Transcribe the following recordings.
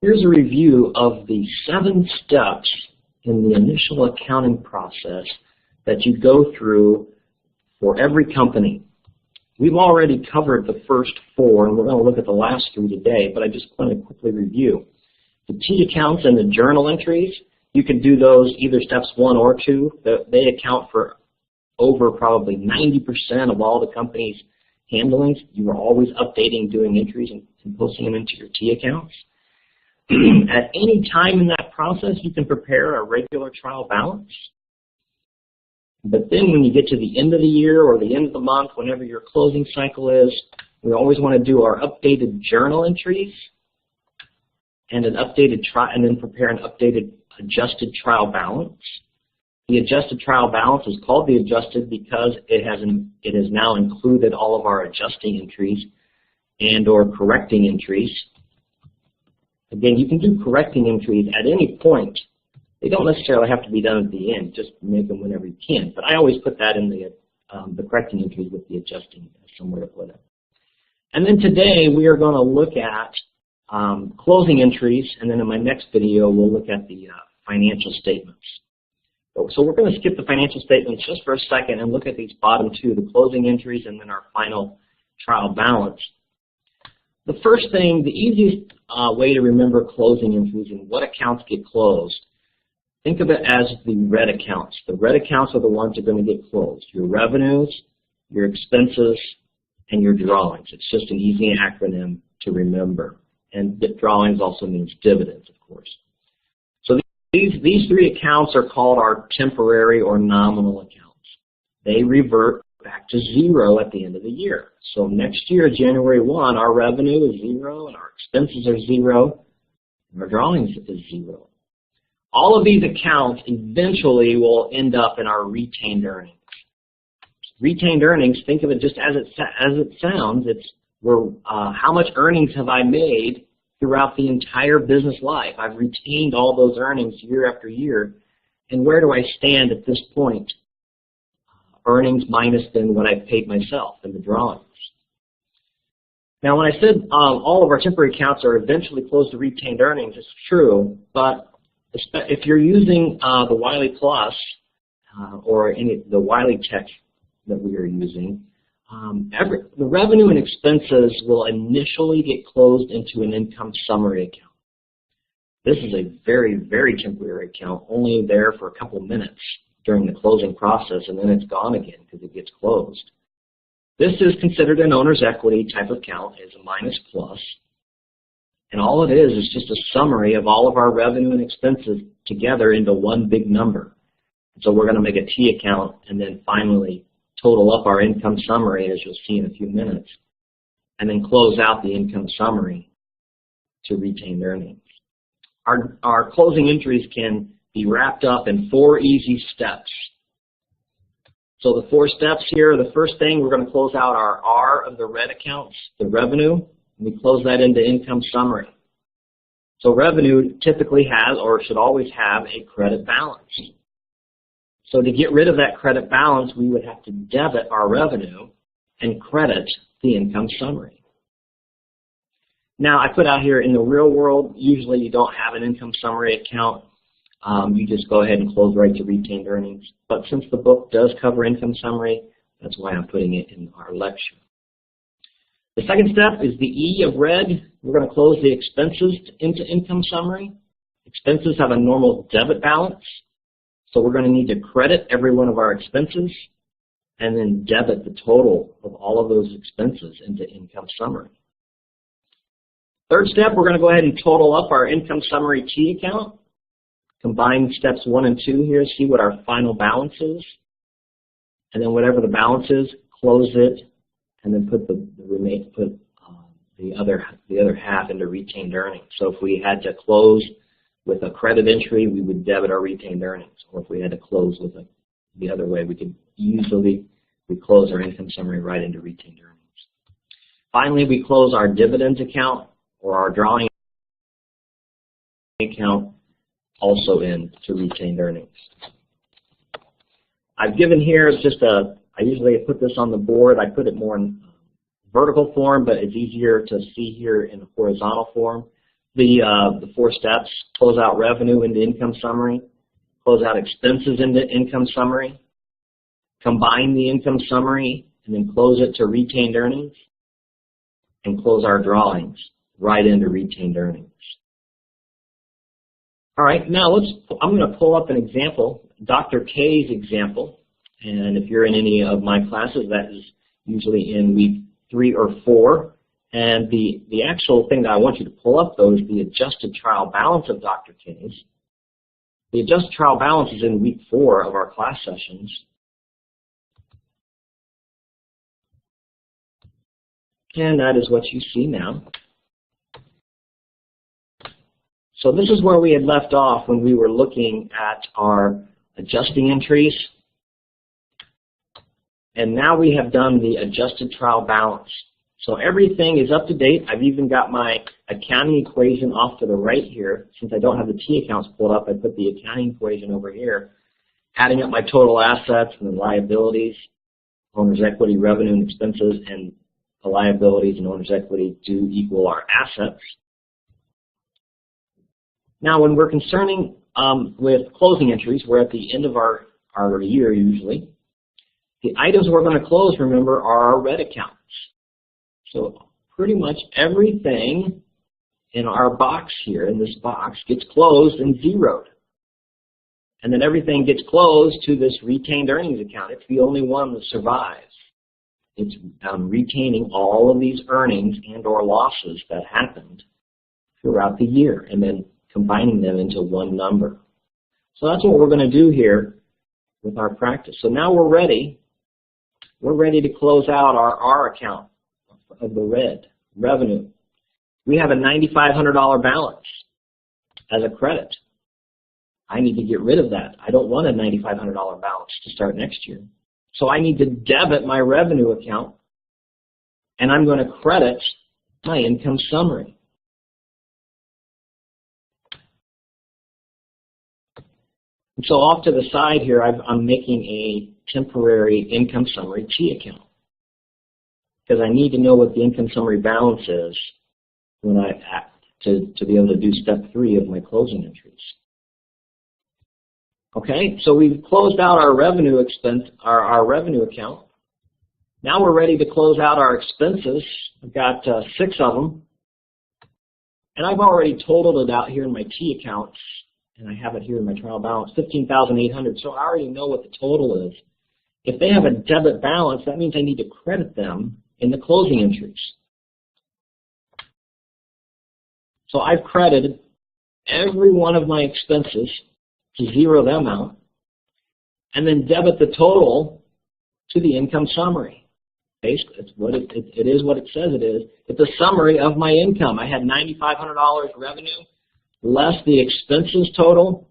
Here's a review of the 7 steps in the initial accounting process that you go through for every company. We've already covered the first 4, and we're going to look at the last 3 today, but I just want to quickly review. The T accounts and the journal entries, you can do those either steps 1 or 2. They account for over probably 90% of all the company's handlings. You are always updating, doing entries, and posting them into your T accounts. At any time in that process, you can prepare a regular trial balance. But then when you get to the end of the year or the end of the month, whenever your closing cycle is, we always want to do our updated journal entries and and then prepare an updated adjusted trial balance. The adjusted trial balance is called the adjusted because it has now included all of our adjusting entries and or correcting entries. Again, you can do correcting entries at any point. They don't necessarily have to be done at the end. Just make them whenever you can. But I always put that in the correcting entries with the adjusting, somewhere to put it. And then today we are going to look at closing entries, and then in my next video we'll look at the financial statements. So we're going to skip the financial statements just for a second and look at these bottom 2, the closing entries and then our final trial balance. The first thing, the easiest way to remember closing entries and what accounts get closed, think of it as the red accounts. The red accounts are the ones that are going to get closed. Your revenues, your expenses, and your drawings. It's just an easy acronym to remember. And drawings also means dividends, of course. So these 3 accounts are called our temporary or nominal accounts. They revert back to 0 at the end of the year. So next year, January 1, our revenue is 0, and our expenses are 0, and our drawings is 0. All of these accounts eventually will end up in our retained earnings. Retained earnings, think of it just as it sounds. It's how much earnings have I made throughout the entire business life? I've retained all those earnings year after year, and where do I stand at this point? Earnings minus then what I've paid myself in the drawings. Now, when I said all of our temporary accounts are eventually closed to retained earnings, it's true, but if you're using the Wiley Plus or the Wiley text that we are using, the revenue and expenses will initially get closed into an income summary account. This is a very, very temporary account, only there for a couple minutes during the closing process, and then it's gone again because it gets closed. This is considered an owner's equity type of account. It's a minus plus. And all it is just a summary of all of our revenue and expenses together into one big number. So we're going to make a T account and then finally total up our income summary, as you'll see in a few minutes, and then close out the income summary to retained earnings. Our closing entries can be wrapped up in 4 easy steps. So the 4 steps here, the first thing, we're going to close out our R of the red accounts, the revenue, and we close that into income summary. So revenue typically has, or should always have, a credit balance. So to get rid of that credit balance, we would have to debit our revenue and credit the income summary. Now, I put out here in the real world, usually you don't have an income summary account. You just go ahead and close right to retained earnings. But since the book does cover income summary, that's why I'm putting it in our lecture. The second step is the E of red. We're going to close the expenses into income summary. Expenses have a normal debit balance, so we're going to need to credit every one of our expenses and then debit the total of all of those expenses into income summary. Third step, we're going to go ahead and total up our income summary T account. Combine steps 1 and 2 here, see what our final balance is, and then whatever the balance is, close it, and then put the other half into retained earnings. So if we had to close with a credit entry, we would debit our retained earnings. Or if we had to close with the other way, we could usually close our income summary right into retained earnings. Finally, we close our dividends account or our drawing account also into retained earnings. I've given here just I usually put this on the board. I put it more in vertical form, but it's easier to see here in horizontal form. the four steps: close out revenue into income summary, close out expenses into income summary, combine the income summary, and then close it to retained earnings, and close our drawings right into retained earnings. All right, now I'm going to pull up an example, Dr. K's example, and if you're in any of my classes, that is usually in week 3 or 4. And the actual thing that I want you to pull up, though, is the adjusted trial balance of Dr. K's. The adjusted trial balance is in week 4 of our class sessions. And that is what you see now. So this is where we had left off when we were looking at our adjusting entries. And now we have done the adjusted trial balance. So everything is up to date. I've even got my accounting equation off to the right here. Since I don't have the T accounts pulled up, I put the accounting equation over here, adding up my total assets and the liabilities, owner's equity, revenue, and expenses, and the liabilities and owner's equity do equal our assets. Now, when we're concerning with closing entries, we're at the end of our year usually. The items we're going to close, remember, are our red accounts. So pretty much everything in our box here, in this box, gets closed and zeroed. And then everything gets closed to this retained earnings account. It's the only one that survives. It's retaining all of these earnings and or losses that happened throughout the year and then combining them into one number. So that's what we're going to do here with our practice. So now we're ready. We're ready to close out our R account of the red, revenue. We have a $9,500 balance as a credit. I need to get rid of that. I don't want a $9,500 balance to start next year. So I need to debit my revenue account, and I'm going to credit my income summary. And so off to the side here, I'm making a temporary income summary T account because I need to know what the income summary balance is when I act to be able to do step 3 of my closing entries. Okay, so we've closed out our revenue our revenue account. Now we're ready to close out our expenses. I've got 6 of them, and I've already totaled it out here in my T accounts, and I have it here in my trial balance, $15,800. So I already know what the total is. If they have a debit balance, that means I need to credit them in the closing entries. So I've credited every one of my expenses to zero them out, and then debit the total to the income summary. Basically, it's what it is what it says it is. It's a summary of my income. I had $9,500 revenue less the expenses total.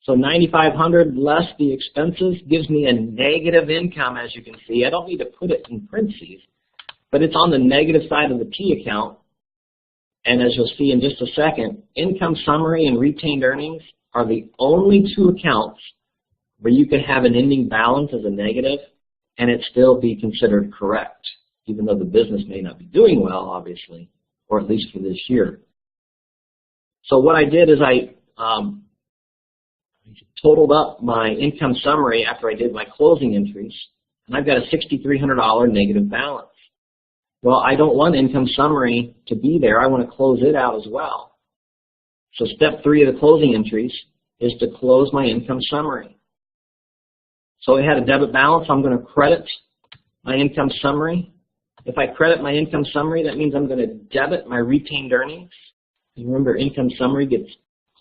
So $9,500 less the expenses gives me a negative income, as you can see. I don't need to put it in parentheses, but it's on the negative side of the T account. And as you'll see in just a second, income summary and retained earnings are the only 2 accounts where you can have an ending balance as a negative and it still be considered correct, even though the business may not be doing well, obviously, or at least for this year. So what I did is I totaled up my income summary after I did my closing entries, and I've got a $6,300 negative balance. Well, I don't want income summary to be there. I want to close it out as well. So step 3 of the closing entries is to close my income summary. So I had a debit balance. I'm going to credit my income summary. If I credit my income summary, that means I'm going to debit my retained earnings. And remember, income summary gets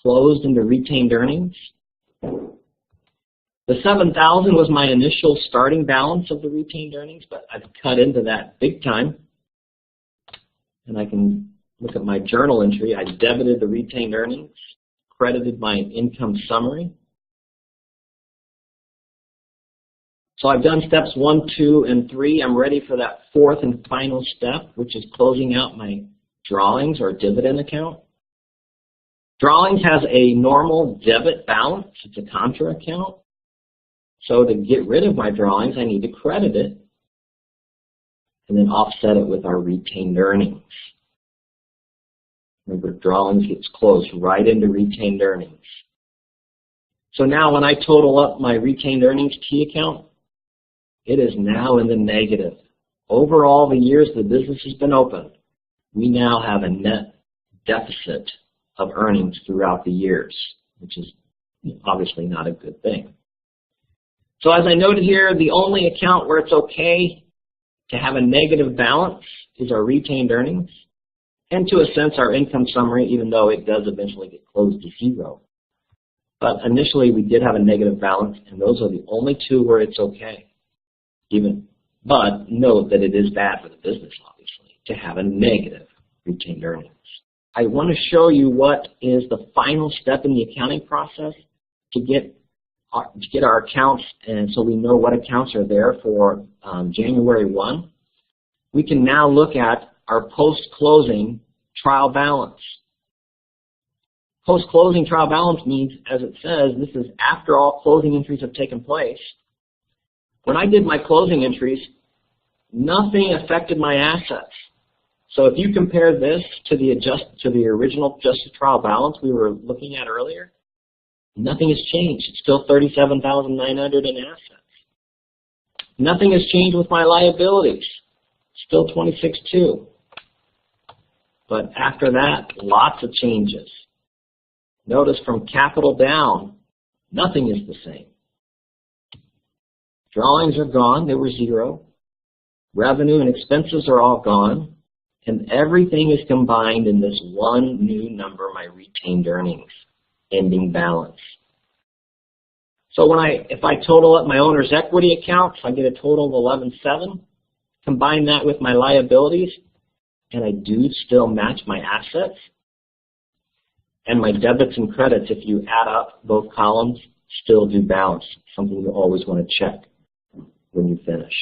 closed into retained earnings. The $7,000 was my initial starting balance of the retained earnings, but I've cut into that big time. And I can look at my journal entry. I debited the retained earnings, credited my income summary. So I've done steps 1, 2, and 3. I'm ready for that 4th and final step, which is closing out my drawings or dividend account. Drawings has a normal debit balance. It's a contra account. So to get rid of my drawings, I need to credit it and then offset it with our retained earnings. Remember, drawings gets closed right into retained earnings. So now when I total up my retained earnings T account, it is now in the negative. Over all the years the business has been open, we now have a net deficit of earnings throughout the years, which is obviously not a good thing. So as I noted here, the only account where it's okay to have a negative balance is our retained earnings, and to a sense our income summary, even though it does eventually get closed to zero. But initially we did have a negative balance, and those are the only two where it's okay. But note that it is bad for the business, obviously, to have a negative retained earnings. I want to show you what is the final step in the accounting process to get our accounts, and so we know what accounts are there for January 1. We can now look at our post-closing trial balance. Post-closing trial balance means, as it says, this is after all closing entries have taken place. When I did my closing entries, nothing affected my assets. So if you compare this to the original adjusted trial balance we were looking at earlier, nothing has changed. It's still $37,900 in assets. Nothing has changed with my liabilities. Still $26,200. But after that, lots of changes. Notice from capital down, nothing is the same. Drawings are gone. They were zero. Revenue and expenses are all gone. And everything is combined in this one new number, my retained earnings, ending balance. So if I total up my owner's equity accounts, I get a total of $11,700. Combine that with my liabilities, and I do still match my assets. And my debits and credits, if you add up both columns, still do balance, something you always want to check when you finish.